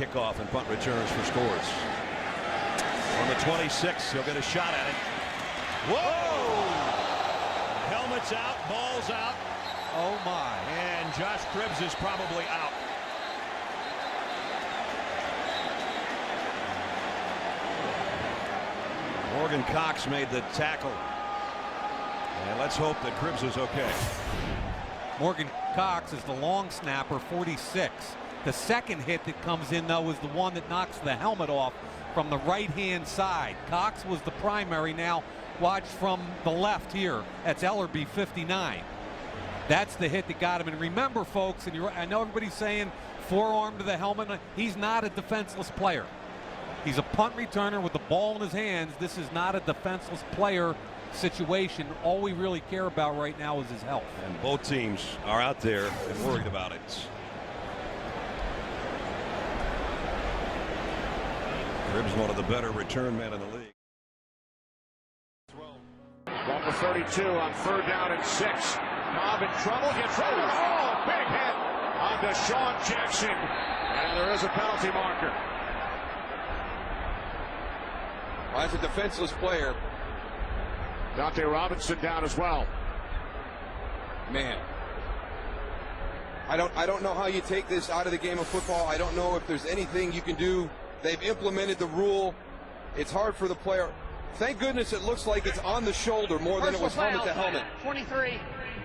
kickoff and punt returns for scores. On the 26, he'll get a shot at it. Whoa! Helmet's out, ball's out. Oh my. And Josh Cribbs is probably out. Morgan Cox made the tackle. And let's hope that Cribbs is okay. Morgan Cox is the long snapper, 46. The second hit that comes in, though, is the one that knocks the helmet off from the right-hand side. Cox was the primary. Now watch from the left here. That's Ellerby, 59. That's the hit that got him. And remember, folks, and I know everybody's saying forearm to the helmet. He's not a defenseless player. He's a punt returner with the ball in his hands. This is not a defenseless player situation. All we really care about right now is his health. And both teams are out there and worried about it. Cribbs, one of the better return men in the league. Number 32 on 3rd down and 6. Cobb in trouble, gets rid of it. Oh, big hit on Deshaun Jackson. And there is a penalty marker. Well, as a defenseless player, Dante Robinson down as well. Man, I don't know how you take this out of the game of football. I don't know if there's anything you can do. They've implemented the rule. It's hard for the player. Thank goodness it looks like it's on the shoulder more than it was helmet to helmet. 23,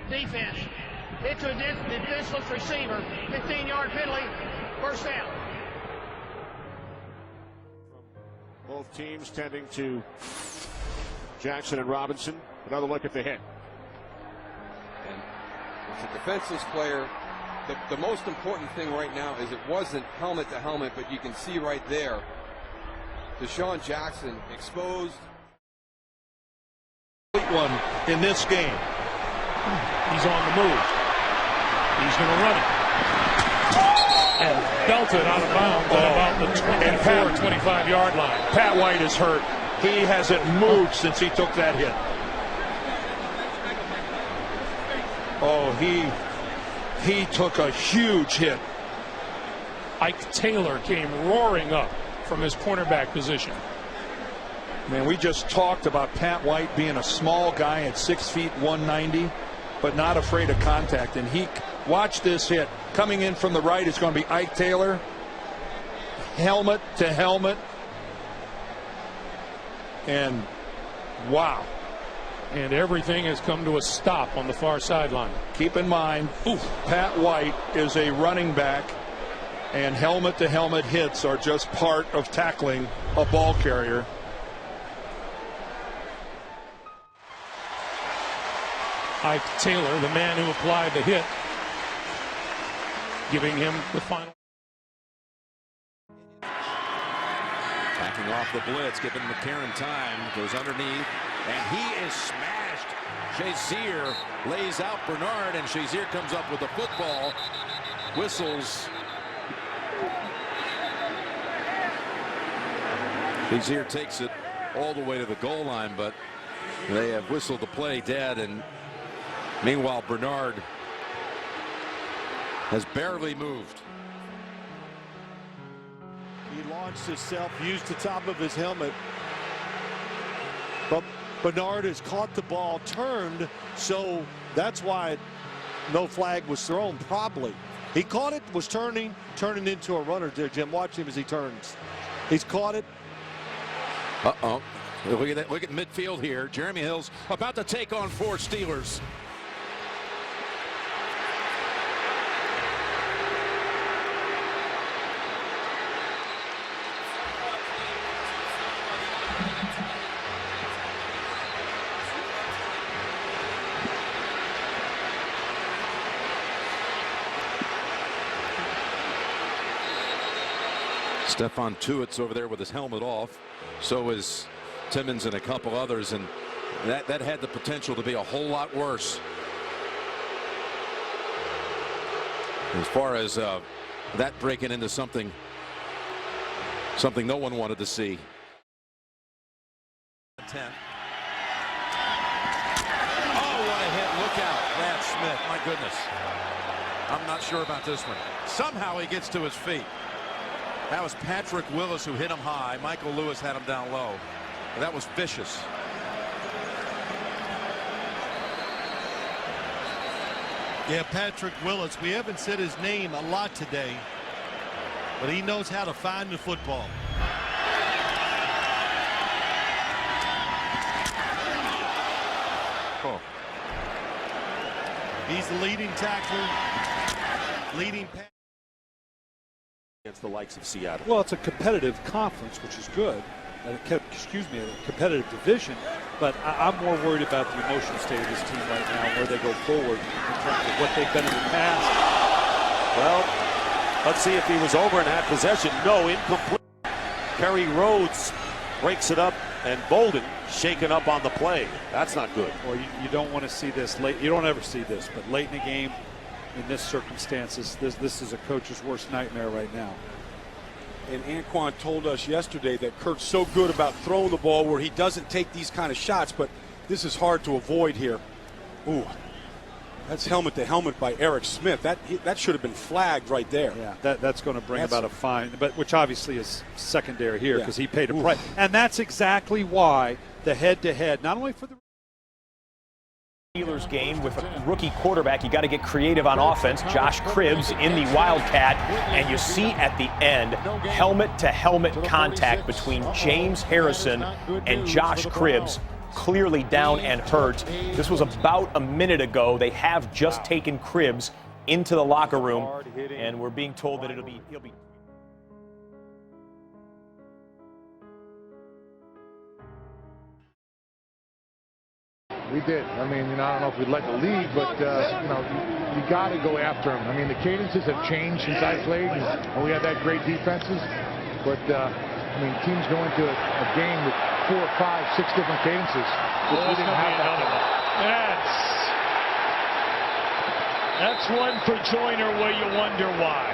defense. Hit to a defenseless receiver. 15-yard penalty. First down. Both teams tending to Jackson and Robinson. Another look at the hit. And as a defenseless player, the most important thing right now is it wasn't helmet to helmet, but you can see right there, Deshaun Jackson exposed. One in this game. He's on the move. He's going to run it. And belted out of bounds at about the 25-yard line. Pat White is hurt. He hasn't moved since he took that hit. Oh, he took a huge hit. Ike Taylor came roaring up from his cornerback position. Man, we just talked about Pat White being a small guy at 6 feet 190, but not afraid of contact. And watch this hit. Coming in from the right is going to be Ike Taylor. Helmet to helmet. And wow. And everything has come to a stop on the far sideline. Keep in mind, Pat White is a running back, and helmet to helmet hits are just part of tackling a ball carrier. Ike Taylor, the man who applied the hit, giving him the final. Backing off the blitz, giving McCarron time, goes underneath, and he is smashed. Shazier lays out Bernard, and Shazier comes up with the football, whistles. Shazier takes it all the way to the goal line, but they have whistled the play dead, and meanwhile Bernard has barely moved. He launched himself, used the top of his helmet, but Bernard has caught the ball, turned, so that's why no flag was thrown. Probably he caught it, was turning into a runner there. Jim, watch him as he turns. He's caught it. Uh-oh. Look at that. Look at midfield here. Jeremy Hill's about to take on 4 Steelers. Stephon Tuitt's over there with his helmet off. So is Timmons and a couple others, and that had the potential to be a whole lot worse. As far as that breaking into something no one wanted to see. 10. Oh, what a hit. Look out. Lance Smith. My goodness. I'm not sure about this one. Somehow he gets to his feet. That was Patrick Willis who hit him high. Michael Lewis had him down low. That was vicious. Yeah, Patrick Willis. We haven't said his name a lot today, but he knows how to find the football. Oh. He's the leading tackler, leading pass against the likes of Seattle. Well, it's a competitive conference, which is good. Excuse me, a competitive division. But I'm more worried about the emotional state of this team right now, where they go forward in terms of what they've been in the past. Well, let's see if he was over and had possession. No, incomplete. Kerry Rhodes breaks it up, and Boldin shaken up on the play. That's not good. Well, you don't want to see this late. You don't ever see this, but late in the game, in this circumstances, this is a coach's worst nightmare right now. And Anquan told us yesterday that Kirk's so good about throwing the ball where he doesn't take these kind of shots, but this is hard to avoid here. Ooh, that's helmet to helmet by Eric Smith. That should have been flagged right there. Yeah, that's going to bring about a fine, but which obviously is secondary here because he paid a price. And that's exactly why the head-to-head, not only for the Steelers game with a rookie quarterback, you got to get creative on offense. Josh Cribbs in the Wildcat, and you see at the end helmet-to-helmet contact between James Harrison and Josh Cribbs, clearly down and hurt. This was about a minute ago. They have just taken Cribbs into the locker room, and we're being told that he'll be. We did. I mean, I don't know if we led the league, but, you got to go after him. I mean, the cadences have changed since I played, and we had that great defenses. But, I mean, teams go into a game with 4, 5, 6 different cadences. We didn't have that. That's one for Joyner where you wonder why.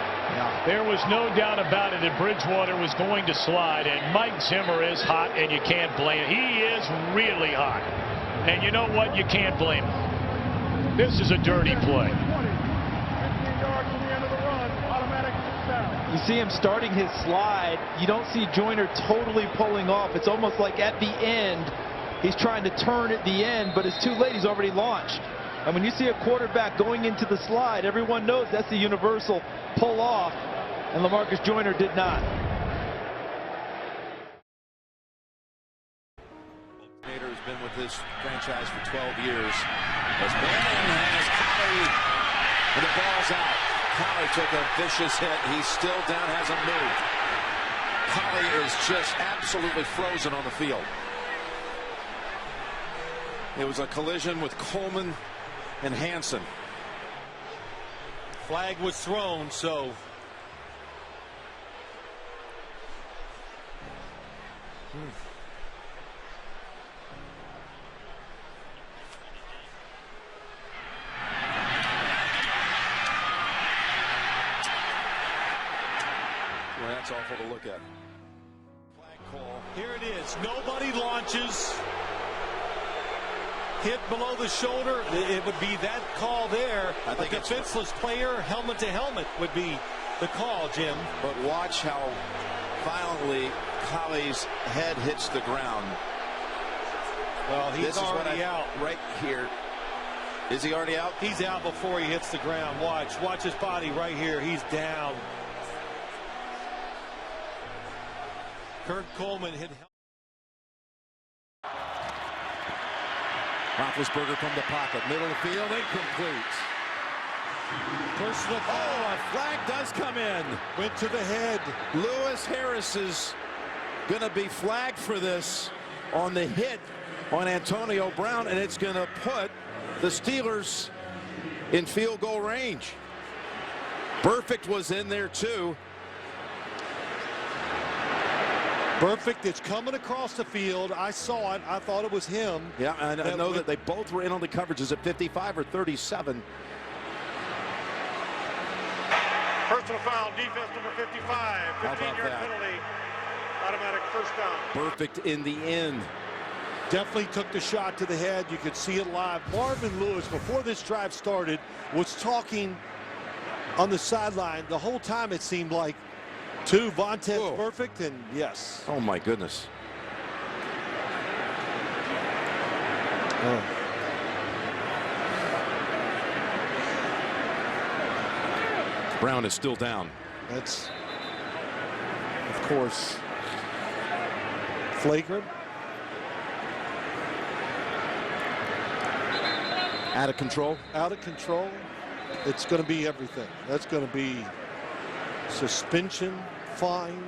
There was no doubt about it that Bridgewater was going to slide, and Mike Zimmer is hot, and you can't blame him. He is really hot. And you know what? You can't blame him. This is a dirty play. You see him starting his slide. You don't see Joyner totally pulling off. It's almost like at the end, he's trying to turn at the end, but it's too late. He's already launched. And when you see a quarterback going into the slide, everyone knows that's the universal pull off, and LaMarcus Joyner did not. Has been with this franchise for 12 years. As Boldin has Collie, and the ball's out. Collie took a vicious hit. He's still down, hasn't moved. Collie is just absolutely frozen on the field. It was a collision with Coleman and Hansen. Flag was thrown, so. Well, that's awful to look at. Flag call. Here it is. Nobody launches. Hit below the shoulder. It would be that call there. I think a defenseless player, helmet to helmet, would be the call, Jim. But watch how violently Collie's head hits the ground. Well, he's already out. Right here. Is he already out? He's out before he hits the ground. Watch his body right here. He's down. Kurt Coleman hit. Roethlisberger from the pocket, middle of the field, incomplete. Personal foul. A flag does come in. Went to the head. Lewis Harris is going to be flagged for this on the hit on Antonio Brown, and it's going to put the Steelers in field goal range. Burfict was in there too. Burfict is coming across the field. I saw it. I thought it was him. Yeah, and I know that they both were in on the coverages at 55 or 37. Personal foul, defense number 55. 15-yard penalty. Automatic first down. Burfict in the end. Definitely took the shot to the head. You could see it live. Marvin Lewis, before this drive started, was talking on the sideline the whole time, it seemed like, 2, Vontez perfect, and yes. Oh my goodness. Oh. Brown is still down. That's, of course, flagrant. Out of control. Out of control. It's going to be everything. That's going to be suspension, fine,